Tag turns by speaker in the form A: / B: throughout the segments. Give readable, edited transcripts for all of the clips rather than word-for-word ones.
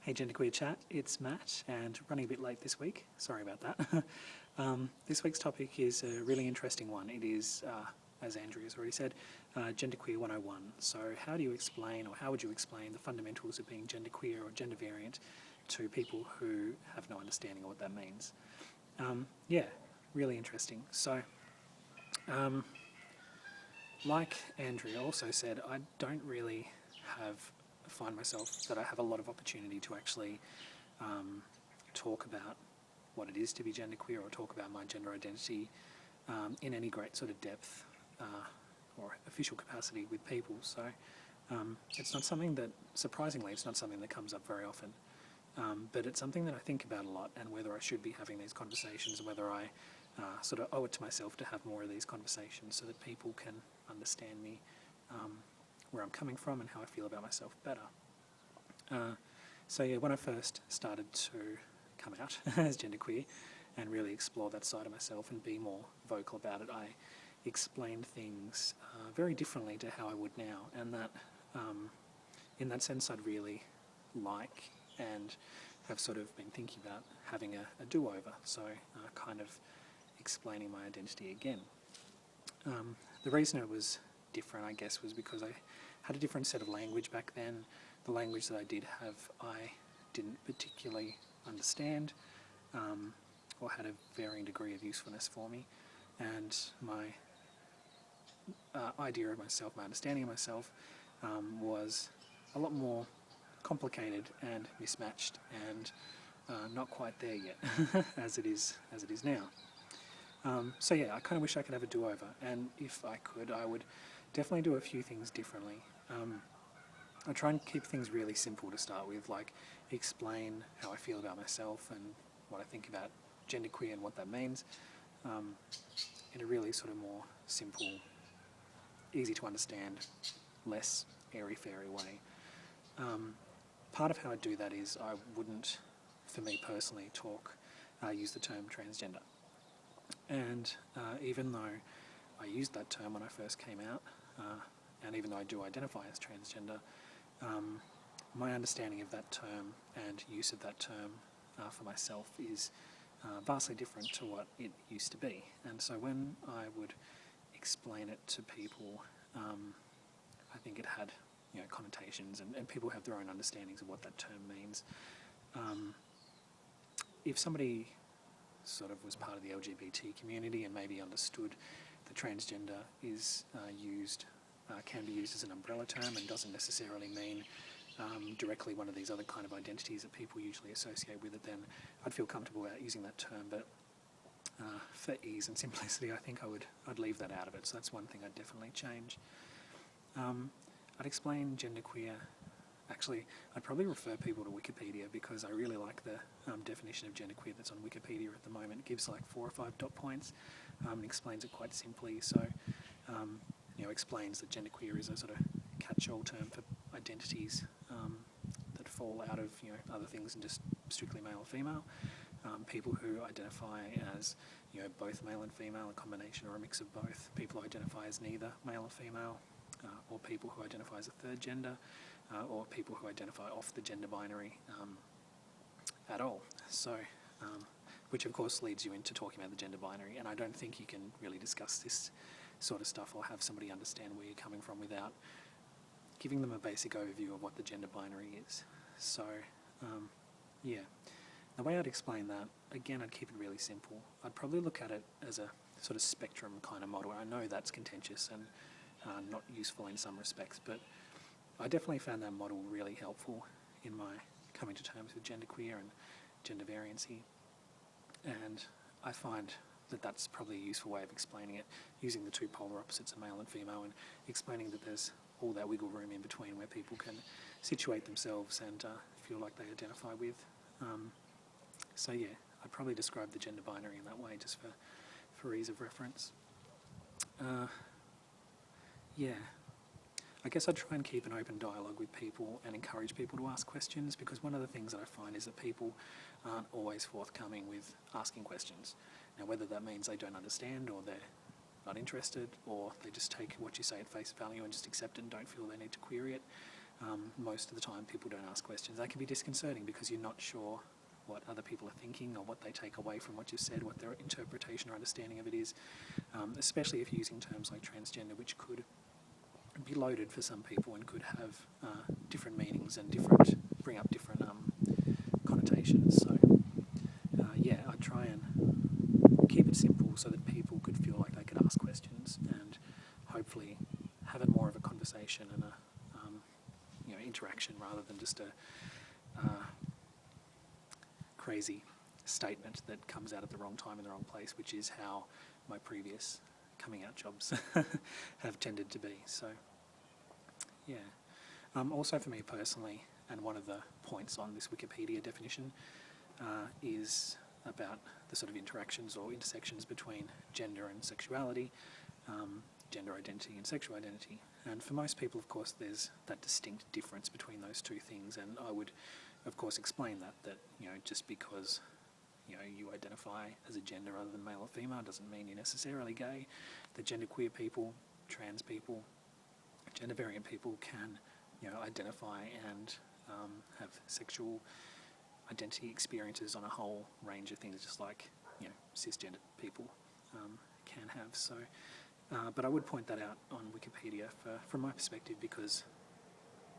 A: Hey GenderqueerChat, it's Matt, and running a bit late this week. Sorry about that. This week's topic is a really interesting one. It is, as Andrea's already said, Genderqueer 101. So how do you explain, or how would you explain the fundamentals of being genderqueer or gender variant to people who have no understanding of what that means? Yeah, really interesting. So, like Andrea also said, I don't really find myself that I have a lot of opportunity to actually talk about what it is to be genderqueer or talk about my gender identity in any great sort of depth or official capacity with people. So it's not something that, surprisingly, it's not something that comes up very often. But it's something that I think about a lot, and whether I should be having these conversations, whether I sort of owe it to myself to have more of these conversations so that people can understand me, where I'm coming from and how I feel about myself better. So yeah, when I first started to come out as genderqueer and really explore that side of myself and be more vocal about it, I explained things very differently to how I would now, and that in that sense I'd really like and have sort of been thinking about having a do-over, so kind of explaining my identity again. The reason it was different, I guess, was because I had a different set of language back then. The language that I did have, I didn't particularly understand or had a varying degree of usefulness for me, and my idea of myself, my understanding of myself was a lot more complicated and mismatched and not quite there yet as it is now. So yeah, I kind of wish I could have a do-over, and if I could, I would definitely do a few things differently. I try and keep things really simple to start with, like explain how I feel about myself and what I think about genderqueer and what that means in a really sort of more simple, easy to understand, less airy-fairy way. Part of how I do that is I wouldn't, for me personally, use the term transgender. And even though I used that term when I first came out, and even though I do identify as transgender, my understanding of that term and use of that term for myself is vastly different to what it used to be. And so when I would explain it to people, I think it had connotations, and people have their own understandings of what that term means. If somebody sort of was part of the LGBT community and maybe understood that transgender is can be used as an umbrella term and doesn't necessarily mean directly one of these other kind of identities that people usually associate with it, then I'd feel comfortable about using that term. But for ease and simplicity, I think I'd leave that out of it. So that's one thing I'd definitely change. I'd explain genderqueer. Actually, I'd probably refer people to Wikipedia, because I really like the definition of genderqueer that's on Wikipedia at the moment. It gives like 4 or 5 dot points and explains it quite simply. So, explains that genderqueer is a sort of catch-all term for identities that fall out of other things and just strictly male or female. People who identify as both male and female, a combination or a mix of both. People who identify as neither male or female, or people who identify as a third gender. Or people who identify off the gender binary at all. So, which of course leads you into talking about the gender binary, and I don't think you can really discuss this sort of stuff or have somebody understand where you're coming from without giving them a basic overview of what the gender binary is. So, yeah. The way I'd explain that, again, I'd keep it really simple. I'd probably look at it as a sort of spectrum kind of model. I know that's contentious and not useful in some respects, but I definitely found that model really helpful in my coming to terms with genderqueer and gender variancy, and I find that that's probably a useful way of explaining it, using the two polar opposites of male and female and explaining that there's all that wiggle room in between where people can situate themselves and feel like they identify with. So yeah, I'd probably describe the gender binary in that way, just for ease of reference. Yeah. I guess I'd try and keep an open dialogue with people and encourage people to ask questions, because one of the things that I find is that people aren't always forthcoming with asking questions. Now, whether that means they don't understand, or they're not interested, or they just take what you say at face value and just accept it and don't feel they need to query it, most of the time people don't ask questions. That can be disconcerting because you're not sure what other people are thinking or what they take away from what you've said, what their interpretation or understanding of it is, especially if you're using terms like transgender, which could be loaded for some people and could have different meanings and bring up different connotations. So yeah, I try and keep it simple so that people could feel like they could ask questions and hopefully have it more of a conversation and a interaction rather than just a crazy statement that comes out at the wrong time in the wrong place, which is how my previous coming out jobs have tended to be. So yeah. Also for me personally, and one of the points on this Wikipedia definition is about the sort of interactions or intersections between gender and sexuality, gender identity and sexual identity. And for most people, of course, there's that distinct difference between those two things, and I would, of course, explain that just because you identify as a gender other than male or female doesn't mean you're necessarily gay. The genderqueer people, trans people, gender variant people can identify and have sexual identity experiences on a whole range of things, just like cisgender people can have. So, but I would point that out on Wikipedia from my perspective, because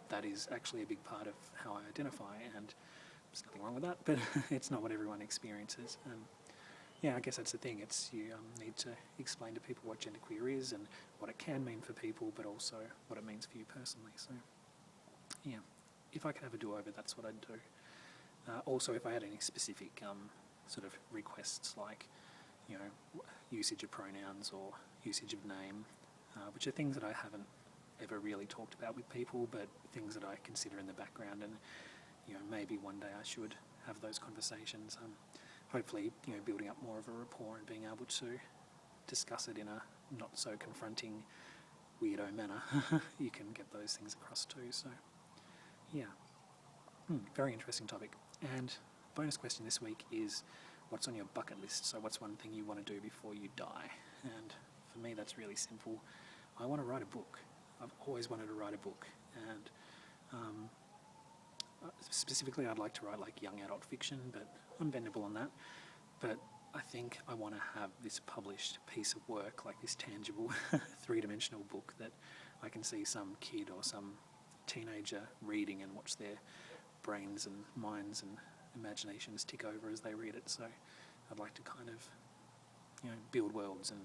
A: that is actually a big part of how I identify, and there's nothing wrong with that, but it's not what everyone experiences. And yeah, I guess that's the thing. It's you need to explain to people what genderqueer is and what it can mean for people, but also what it means for you personally. So yeah, if I could have a do-over, that's what I'd do. Also, if I had any specific sort of requests, like usage of pronouns or usage of name, which are things that I haven't ever really talked about with people, but things that I consider in the background, and maybe one day I should have those conversations. Hopefully, building up more of a rapport and being able to discuss it in a not so confronting, weirdo manner. You can get those things across too. So, yeah, very interesting topic. And bonus question this week is, what's on your bucket list? So, what's one thing you want to do before you die? And for me, that's really simple. I want to write a book. I've always wanted to write a book, and specifically, I'd like to write like young adult fiction, but I'm bendable on that. But I think I want to have this published piece of work, like this tangible, three-dimensional book that I can see some kid or some teenager reading and watch their brains and minds and imaginations tick over as they read it. So I'd like to kind of, build worlds and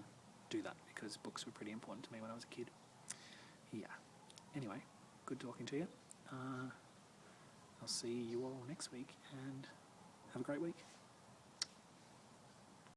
A: do that, because books were pretty important to me when I was a kid. Yeah. Anyway, good talking to you. I'll see you all next week, and have a great week.